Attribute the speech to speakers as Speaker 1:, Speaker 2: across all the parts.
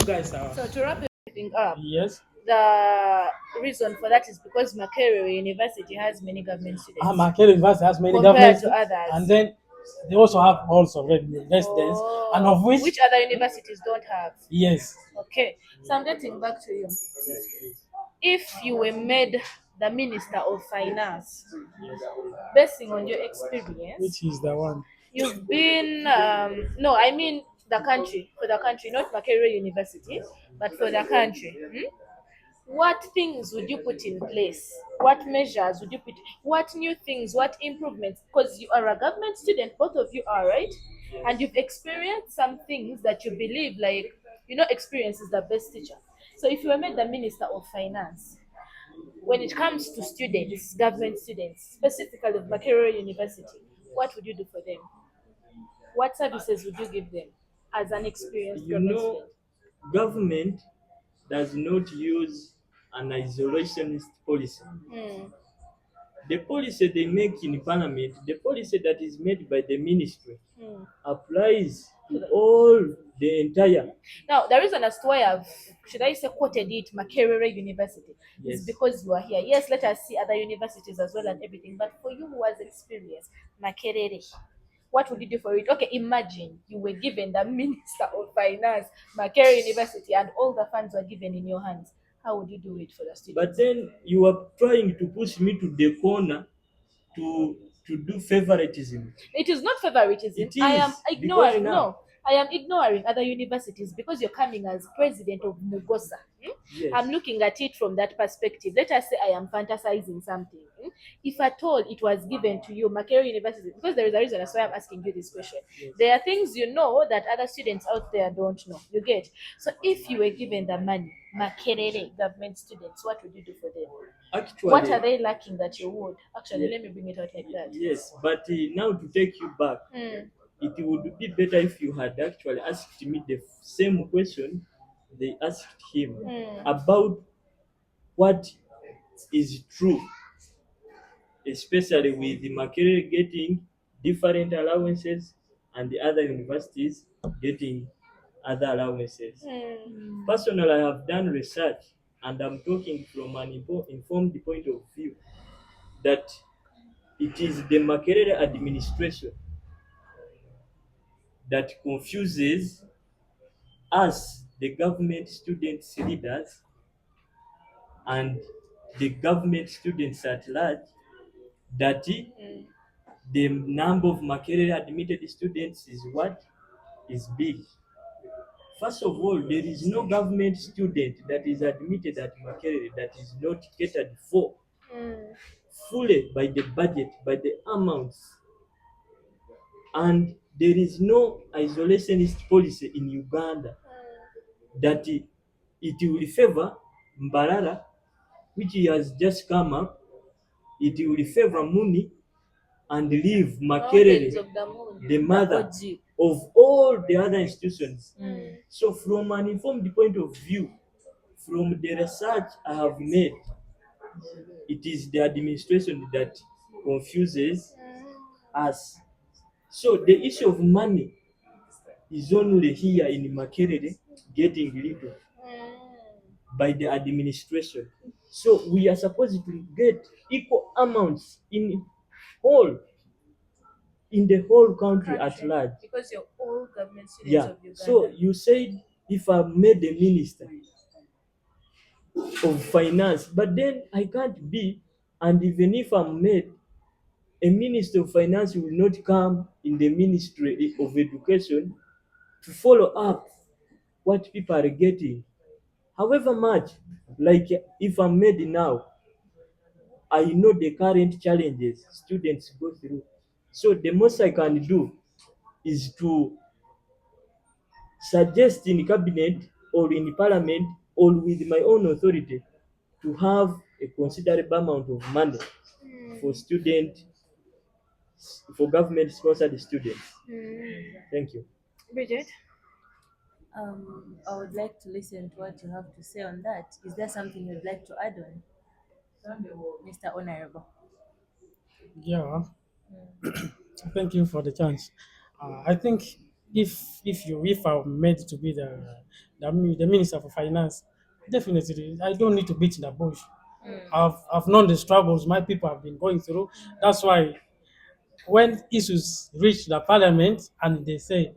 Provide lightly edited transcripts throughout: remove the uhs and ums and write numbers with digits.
Speaker 1: guys are.
Speaker 2: So to wrap everything up,
Speaker 1: Yes.
Speaker 2: the reason for that is because Makerere University has many government students
Speaker 1: Makere University has many
Speaker 2: compared
Speaker 1: governments,
Speaker 2: to others.
Speaker 1: and then they also have halls of residence, and of
Speaker 2: Which other universities don't have?
Speaker 1: yes,
Speaker 2: Okay, so I'm getting back to you. If you were made the Minister of Finance, basing on your experience,
Speaker 1: which is the one.
Speaker 2: you've been, no, I mean the country, for the country, not Makerere University, but for the country. What things would you put in place? What measures would you put? What new things? What improvements? Because you are a government student, both of you are, right? And you've experienced some things that you believe, like, experience is the best teacher. So if you were made the Minister of Finance, when it comes to students, government students, specifically of Makerere University, what would you do for them? What services would you give them as an experienced
Speaker 3: You
Speaker 2: government
Speaker 3: know,
Speaker 2: student?
Speaker 3: government does not use an isolationist policy.
Speaker 2: Hmm.
Speaker 3: The policy they make in parliament, the policy that is made by the ministry, applies to all the entire.
Speaker 2: Now, the reason as to why I've, should I say, quoted it, Makerere University, is
Speaker 3: Yes.
Speaker 2: because you are here. Yes, let us see other universities as well and everything, but for you who has experience, Makerere, what would you do for it? Okay, imagine you were given the Minister of Finance, Makerere University, and all the funds were given in your hands. How would you do it for the students?
Speaker 3: But then you are trying to push me to the corner to do favoritism.
Speaker 2: It is not favoritism.
Speaker 3: It
Speaker 2: I am
Speaker 3: is because
Speaker 2: ignoring.
Speaker 3: now,
Speaker 2: No, I am ignoring other universities because you're coming as president of MUGOSA.
Speaker 3: yes,
Speaker 2: I'm looking at it from that perspective. Let us say I am fantasizing something. If at all it was given to you, Makerere University, because there is a reason that's why I'm asking you this question.
Speaker 3: yes.
Speaker 2: There are things you know that other students out there don't know. You get. So if you were given the money, Makerere government students, what would you do for them? What are
Speaker 3: Actually,
Speaker 2: they lacking that you would? Actually, let me bring it out like that.
Speaker 3: yes. But now to take you back, it would be better if you had actually asked me the same question they asked him about what is true, especially with the Makerere getting different allowances and the other universities getting other allowances. Personally, I have done research and I'm talking from an informed point of view that it is the Makerere administration that confuses us, the government students leaders, and the government students at large, that the number of Makerere admitted students is what is big. First of all, there is no government student that is admitted at Makerere that is not catered for fully by the budget, by the amounts. And there is no isolationist policy in Uganda that it will favor Mbarara, which has just come up. It will favor Muni and leave Makerere,
Speaker 2: Mountains of the moon,
Speaker 3: the mother
Speaker 2: OG.
Speaker 3: of all the other institutions. So, from an informed point of view, from the research I have made, it is the administration that confuses us. So, the issue of money is only here in Makerere getting little by the administration. So, we are supposed to get equal amounts in the whole country at large.
Speaker 2: Because you're all government students
Speaker 3: Yeah.
Speaker 2: of Uganda.
Speaker 3: So you said if I'm made a minister of finance, but then I can't be, and even if I'm made a minister of finance, will not come in the ministry of education to follow up what people are getting. However much, like if I'm made now, I know the current challenges students go through. So the most I can do is to suggest in cabinet or in parliament or with my own authority to have a considerable amount of money for government sponsored students. Thank you.
Speaker 2: Bridget?
Speaker 4: I would like to listen to what you have to say on that. Is there something you'd like to add on, Mr. Honorable?
Speaker 1: Yeah, thank you for the chance. I think if I'm made to be the minister for finance, definitely I don't need to beat in the bush. I've known the struggles my people have been going through. That's why when issues reach the parliament and they say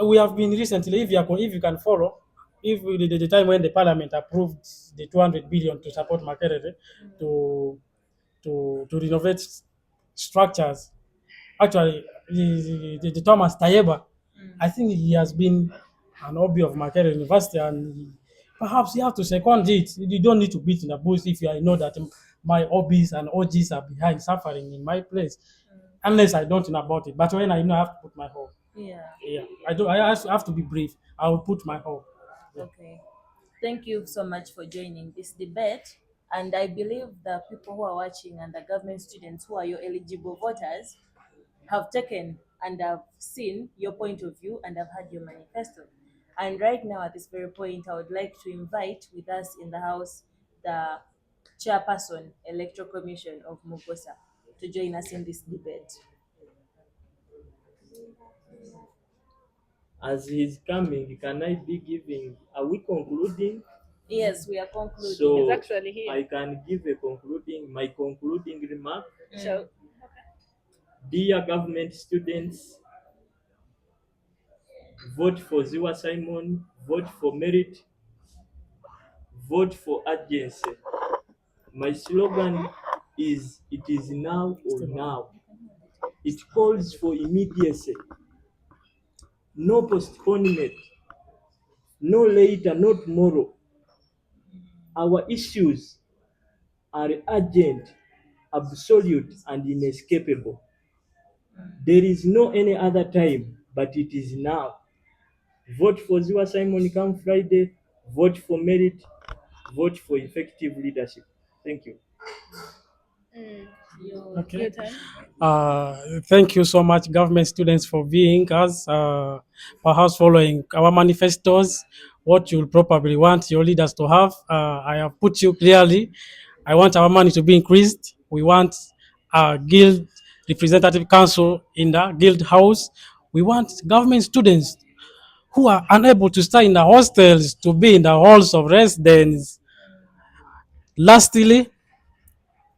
Speaker 1: we have been recently, if you can follow, if the time when the parliament approved the 200 billion to support Makerere to to renovate structures. Actually, the Thomas Tayeba, I think he has been an hobby of Makerere University, and perhaps you have to second it. You don't need to beat in the bush if I know that my hobbies and OGs are behind suffering in my place, unless I don't know about it. But when I know, I have to put my hope.
Speaker 4: Yeah.
Speaker 1: Yeah, I do. I have to be brave. I will put my hope.
Speaker 4: Okay. Thank you so much for joining this debate. And I believe the people who are watching and the government students who are your eligible voters have taken and have seen your point of view and have heard your manifesto. And right now, at this very point, I would like to invite with us in the House the chairperson, Electoral Commission of MUGOSA, to join us in this debate.
Speaker 3: As he's coming, can I be giving? Are we concluding?
Speaker 4: Yes, we are concluding.
Speaker 3: So
Speaker 2: He's actually here.
Speaker 3: I can give my concluding remark.
Speaker 2: So,
Speaker 3: Dear government students, vote for Ziwa Simon, vote for merit, vote for urgency. My slogan is it is now or now. It calls for immediacy, no postponement, no later, no tomorrow. Our issues are urgent, absolute, and inescapable. There is no any other time, but it is now. Vote for Ziwa Simon come Friday. Vote for merit. Vote for effective leadership. Thank you.
Speaker 1: Okay.
Speaker 2: your turn.
Speaker 1: Thank you so much, government students, for being us, perhaps following our manifestos, what you'll probably want your leaders to have. I have put you clearly. I want our money to be increased. We want a guild representative council in the guild house. We want government students who are unable to stay in the hostels to be in the halls of residence. Lastly,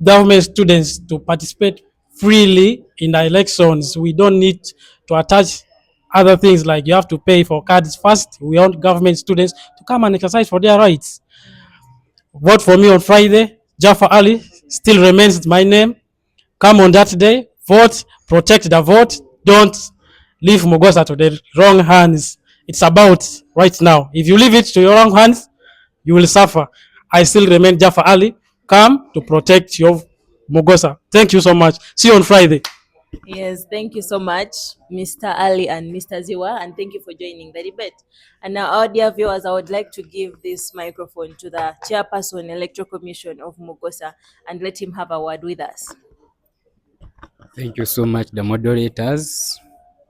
Speaker 1: government students to participate freely in the elections. We don't need to attach other things like you have to pay for cards first. We want government students to come and exercise for their rights. Vote for me on Friday. Jaffa Ali still remains my name. Come on that day, vote, protect the vote. Don't leave Mugosa to the wrong hands. It's about right now. If you leave it to your wrong hands, you will suffer. I still remain Jaffa Ali. Come to protect your Mugosa. Thank you so much. See you on Friday.
Speaker 4: Yes, thank you so much, Mr. Ali and Mr. Ziwa, and thank you for joining the debate. And now, our dear viewers, I would like to give this microphone to the chairperson, Electoral Commission of Mugosa, and let him have a word with us.
Speaker 5: Thank you so much, the moderators,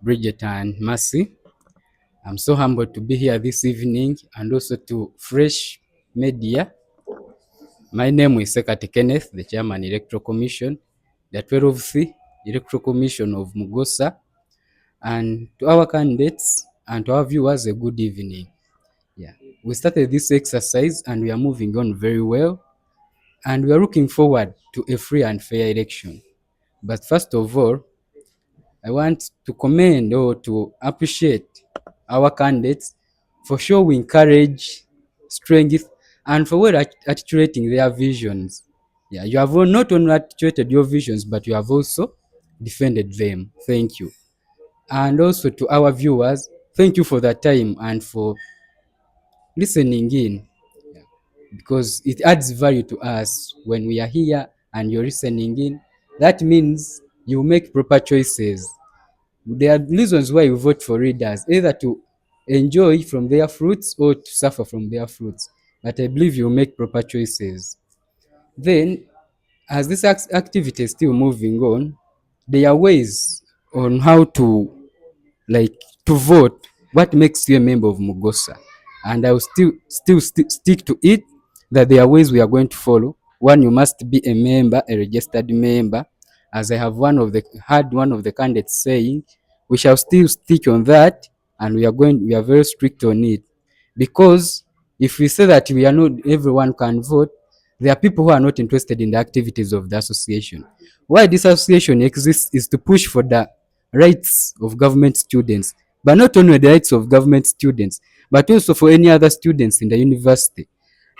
Speaker 5: Bridget and Mercy. I'm so humbled to be here this evening, and also to Fresh Media. My name is Sekati Kenneth, the Chairman, Electoral Commission, the 12th Electoral Commission of Mugosa. And to our candidates and to our viewers, a good evening. Yeah, we started this exercise and we are moving on very well. And we are looking forward to a free and fair election. But first of all, I want to commend or to appreciate our candidates for showing courage, strength, and for well articulating their visions. Yeah, you have not only articulated your visions, but you have also defended them. Thank you. And also to our viewers, thank you for the time and for listening in, because it adds value to us when we are here and you're listening in. That means you make proper choices. There are reasons why you vote for leaders, either to enjoy from their fruits or to suffer from their fruits. But I believe you make proper choices. Then, as this activity is still moving on, there are ways on how to to vote, what makes you a member of Mugosa. And I will still stick to it, that there are ways we are going to follow. One, you must be a member, a registered member. As I have heard one of the candidates saying, we shall still stick on that, and we are very strict on it. Because if we say that we are not everyone can vote, there are people who are not interested in the activities of the association. Why this association exists is to push for the rights of government students, but not only the rights of government students, but also for any other students in the university.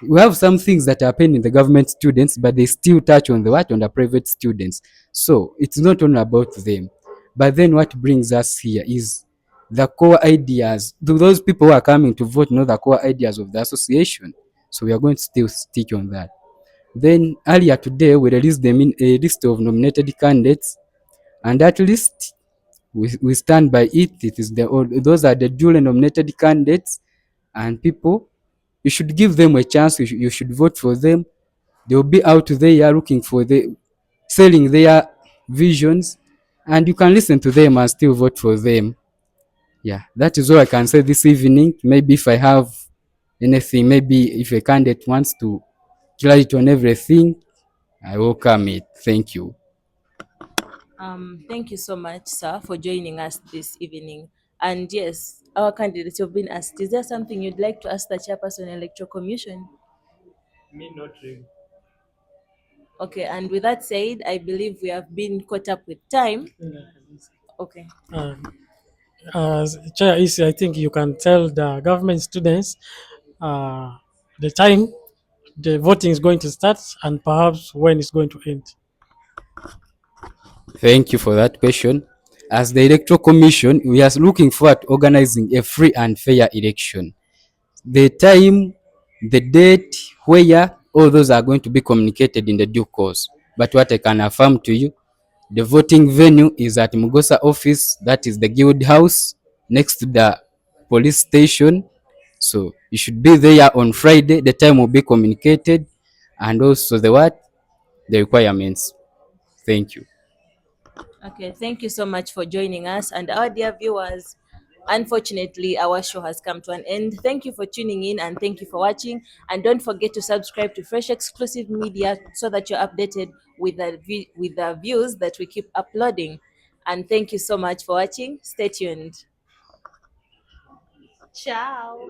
Speaker 5: We have some things that happen in the government students, but they still touch on the what, on the private students. So it's not only about them. But then what brings us here is the core ideas. Do those people who are coming to vote know the core ideas of the association? So we are going to still stick on that. Then earlier today we released them in a list of nominated candidates, and that list we stand by it. It is those are the duly nominated candidates, and people, you should give them a chance. You should vote for them. They will be out there looking for the selling their visions, and you can listen to them and still vote for them. Yeah, that is all I can say this evening. Maybe if I have anything, maybe if a candidate wants to clarity on everything, I welcome it. Thank you.
Speaker 4: Thank you so much, sir, for joining us this evening. And yes, our candidates have been asked. Is there something you'd like to ask the chairperson electoral commission?
Speaker 3: Me not really.
Speaker 4: Okay, and with that said, I believe we have been caught up with time. Okay.
Speaker 1: Uh, Chair Isi, I think you can tell the government students the time the voting is going to start and perhaps when it's going to end.
Speaker 5: Thank you for that question. As the electoral commission, we are looking forward to organizing a free and fair election. The time, the date, where, all those are going to be communicated in the due course. But what I can affirm to you, the voting venue is at MUGOSA office, that is the Guild House, next to the police station. So you should be there on Friday. The time will be communicated, and also the what, the requirements. Thank you.
Speaker 4: Okay, thank you so much for joining us. And our dear viewers, unfortunately, our show has come to an end. Thank you for tuning in and thank you for watching. And don't forget to subscribe to Fresh Exclusive Media so that you're updated with with the views that we keep uploading. And thank you so much for watching. Stay tuned.
Speaker 2: Ciao.